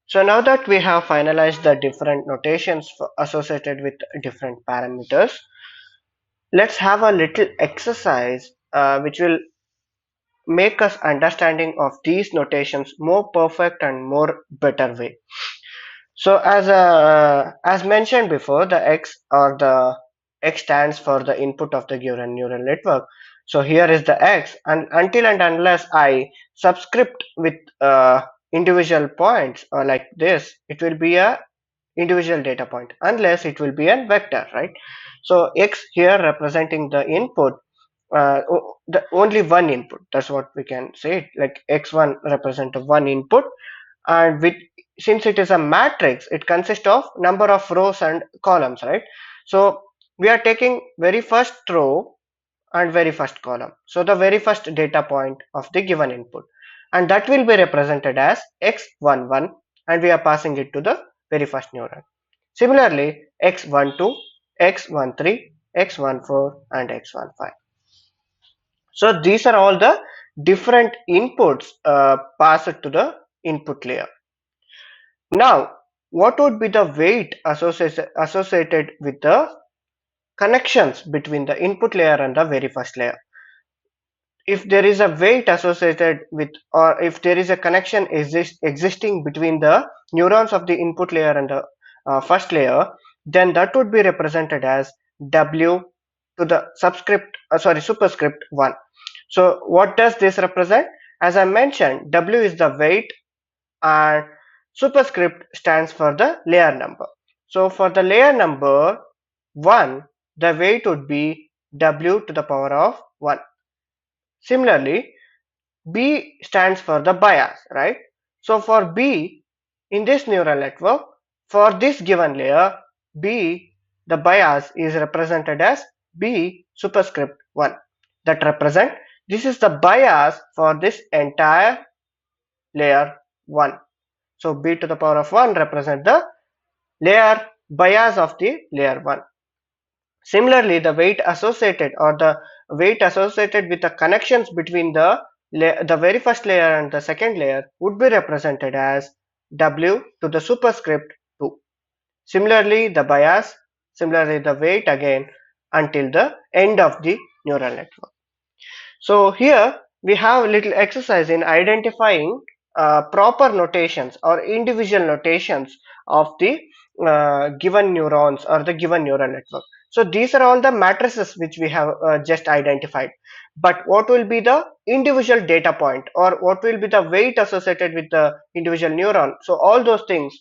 So now that we have finalized the different notations associated with different parameters, let's have a little exercise which will make us understanding of these notations more perfect and more better way. So as mentioned before, the X or the X stands for the input of the given neural network. So here is the X, and until and unless I subscript with individual points or like this, it will be a individual data point, unless it will be a vector, right? So X here representing the input, the only one input, that's what we can say it, like x1 represent one input, and with, since it is a matrix, it consists of number of rows and columns, right? So we are taking very first row and very first column, so the very first data point of the given input, and that will be represented as x11, and we are passing it to the very first neuron. Similarly, x12, x13, x14 and x15. So these are all the different inputs passed to the input layer. Now, what would be the weight associated with the connections between the input layer and the very first layer? If there is a weight associated with, or if there is a connection existing between the neurons of the input layer and the first layer, then that would be represented as W to the superscript 1. So what does this represent? As I mentioned, W is the weight and superscript stands for the layer number. So for the layer number 1, the weight would be W to the power of 1. Similarly, B stands for the bias, right? So for B in this neural network, for this given layer, B, the bias is represented as B superscript 1. That represent, this is the bias for this entire layer 1. So B to the power of 1 represent the layer bias of the layer 1. Similarly, the weight associated, or the weight associated with the connections between the very first layer and the second layer would be represented as W to the superscript 2. Similarly, the bias, similarly the weight again until the end of the neural network. So here we have a little exercise in identifying proper notations or individual notations of the given neurons or the given neural network. So these are all the matrices which we have just identified. But what will be the individual data point, or what will be the weight associated with the individual neuron? So all those things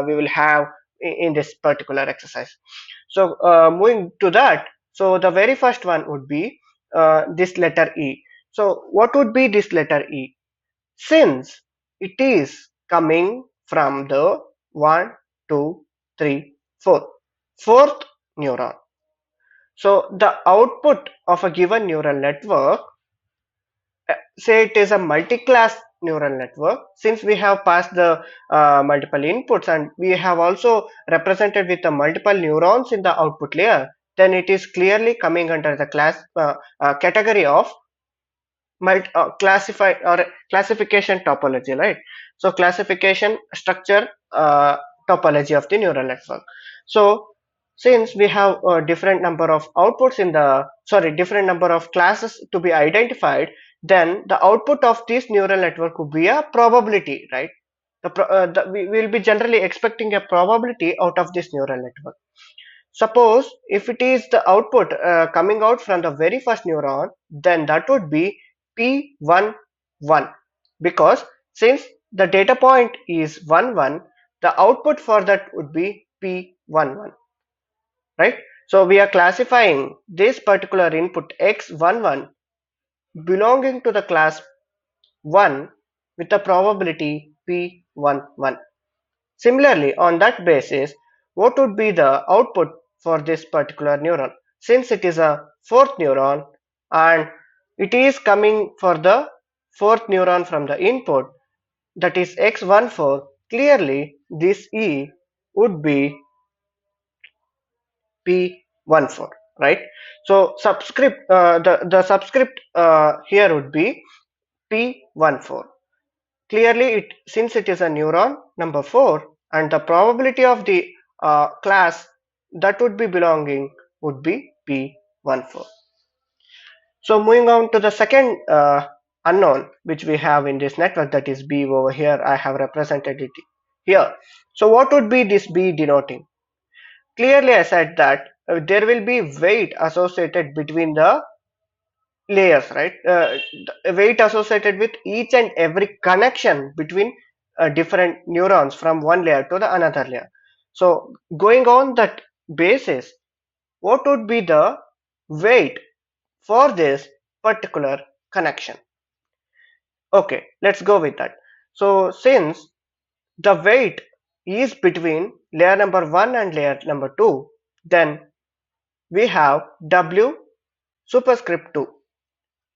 we will have in this particular exercise. So moving to that, so the very first one would be this letter E. So what would be this letter E? Since it is coming from the 1, 2, 3, 4, fourth neuron. So the output of a given neural network, say it is a multi-class neural network, since we have passed the multiple inputs and we have also represented with the multiple neurons in the output layer, then it is clearly coming under the category of classified or classification topology, right? So classification structure topology of the neural network. So since we have a different number of outputs in the, different number of classes to be identified, then the output of this neural network would be a probability, right? We will be generally expecting a probability out of this neural network. Suppose if it is the output coming out from the very first neuron, then that would be P11, because since the data point is 11, the output for that would be P11, right? So we are classifying this particular input X11 belonging to the class 1 with the probability P11. Similarly, on that basis, what would be the output for this particular neuron? Since it is a fourth neuron and it is coming for the fourth neuron from the input, that is x14, clearly this E would be P14, right? So the subscript here would be P14. Clearly, since it is a neuron, number 4, and the probability of the class that would be belonging would be P14. So moving on to the second unknown which we have in this network, that is B over here. I have represented it here. So what would be this B denoting? Clearly I said that there will be weight associated between the layers, right? The weight associated with each and every connection between different neurons from one layer to the another layer. So going on that basis, what would be the weight for this particular connection? Okay, let's go with that. So since the weight is between layer number 1 and layer number 2, then we have W superscript 2.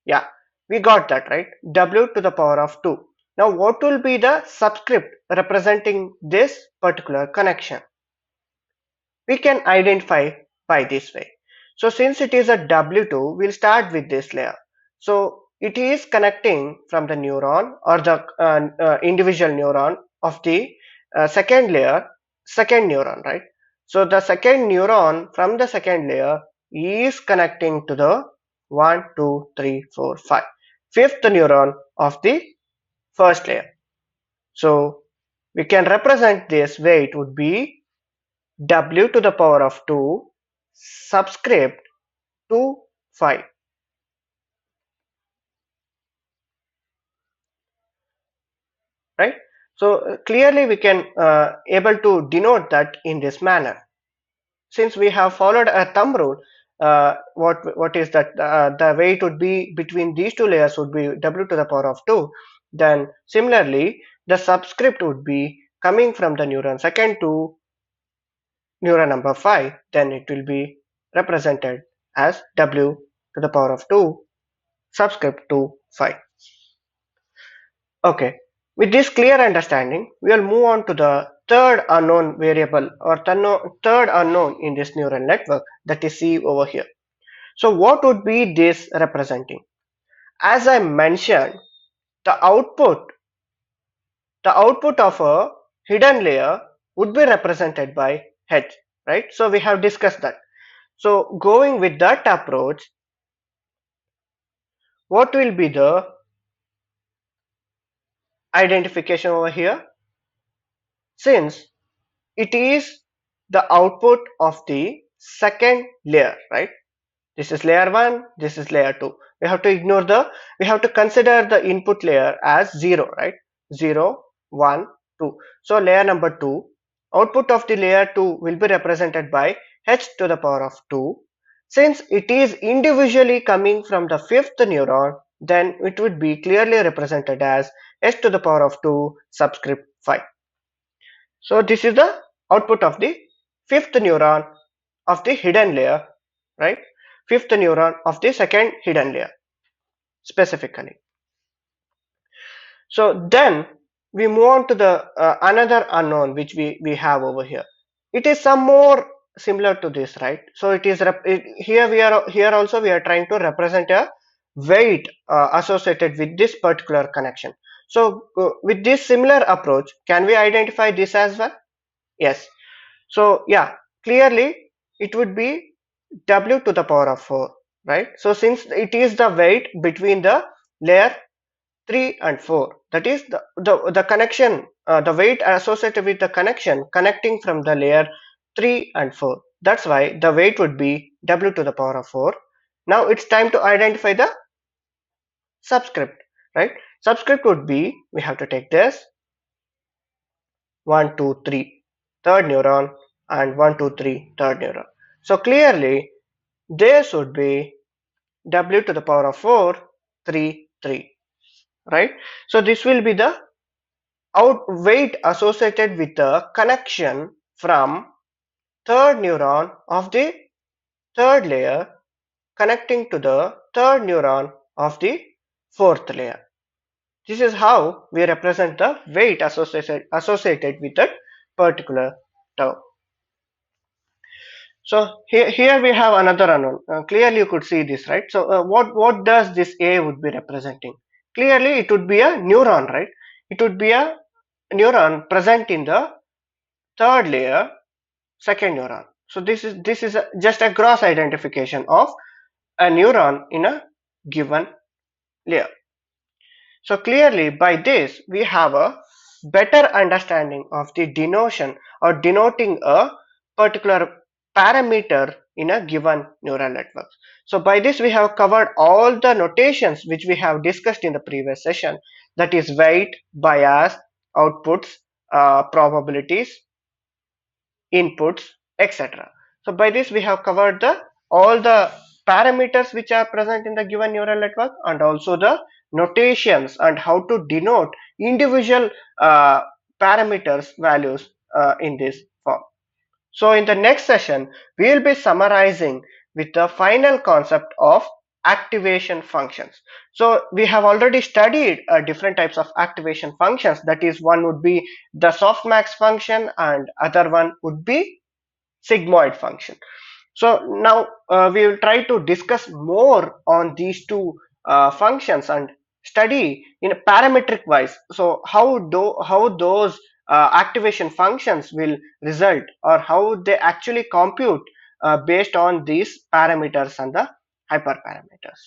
Yeah, we got that, right? W to the power of 2. Now what will be the subscript representing this particular connection? We can identify by this way. So since it is a W2, we'll start with this layer. So it is connecting from the neuron or the individual neuron of the second layer, second neuron, right? So the second neuron from the second layer is connecting to the 1, 2, 3, 4, 5, fifth neuron of the first layer. So we can represent this weight would be W to the power of 2 subscript to 5, right? So clearly we can able to denote that in this manner. Since we have followed a thumb rule, what is that the weight would be between these two layers would be W to the power of 2. Then similarly the subscript would be coming from the neuron second to neuron number 5, then it will be represented as W to the power of 2 subscript to 5. Okay, with this clear understanding, we will move on to the third unknown variable or third unknown in this neural network, that is C over here. So what would be this representing? As I mentioned, the output of a hidden layer would be represented by H, right? So we have discussed that. So going with that approach, what will be the identification over here? Since it is the output of the second layer, right? This is layer 1, this is layer 2. We have to consider the input layer as 0, right? 0, 1, 2. So layer number 2, output of the layer 2 will be represented by h to the power of 2. Since it is individually coming from the fifth neuron, then it would be clearly represented as h to the power of 2 subscript 5. So this is the output of the fifth neuron of the hidden layer, right? Fifth neuron of the second hidden layer specifically. So then we move on to the another unknown which we have over here. It is some more similar to this, right? So it is here also we are trying to represent a weight associated with this particular connection. So with this similar approach, can we identify this as well? Yes. So yeah, clearly it would be W to the power of 4, right? So since it is the weight between the layer 3 and 4, that is the connection, the weight associated with the connection connecting from the layer 3 and 4. That's why the weight would be W to the power of 4. Now it's time to identify the subscript, right? Subscript would be, we have to take this 1, 2, 3 third neuron and 1, 2, 3 third neuron. So clearly this would be W to the power of 4, 3, 3, right? So this will be the weight associated with the connection from third neuron of the third layer connecting to the third neuron of the fourth layer. This is how we represent the weight associated with that particular term. So here we have another unknown. Clearly you could see this, right? So what does this A would be representing? Clearly it would be a neuron, right? It would be a neuron present in the third layer, second neuron. So this is just a gross identification of a neuron in a given layer. So clearly by this we have a better understanding of the denotion or denoting a particular parameter in a given neural network. So by this we have covered all the notations which we have discussed in the previous session, that is weight, bias, outputs, probabilities, inputs, etc. So by this we have covered the all the parameters which are present in the given neural network, and also the notations and how to denote individual uh, parameters values in this form. So in the next session we will be summarizing with the final concept of activation functions. So we have already studied different types of activation functions, that is, one would be the softmax function and other one would be sigmoid function. So now we will try to discuss more on these two functions and study in a parametric wise. So how those activation functions will result, or how they actually compute based on these parameters and the hyperparameters.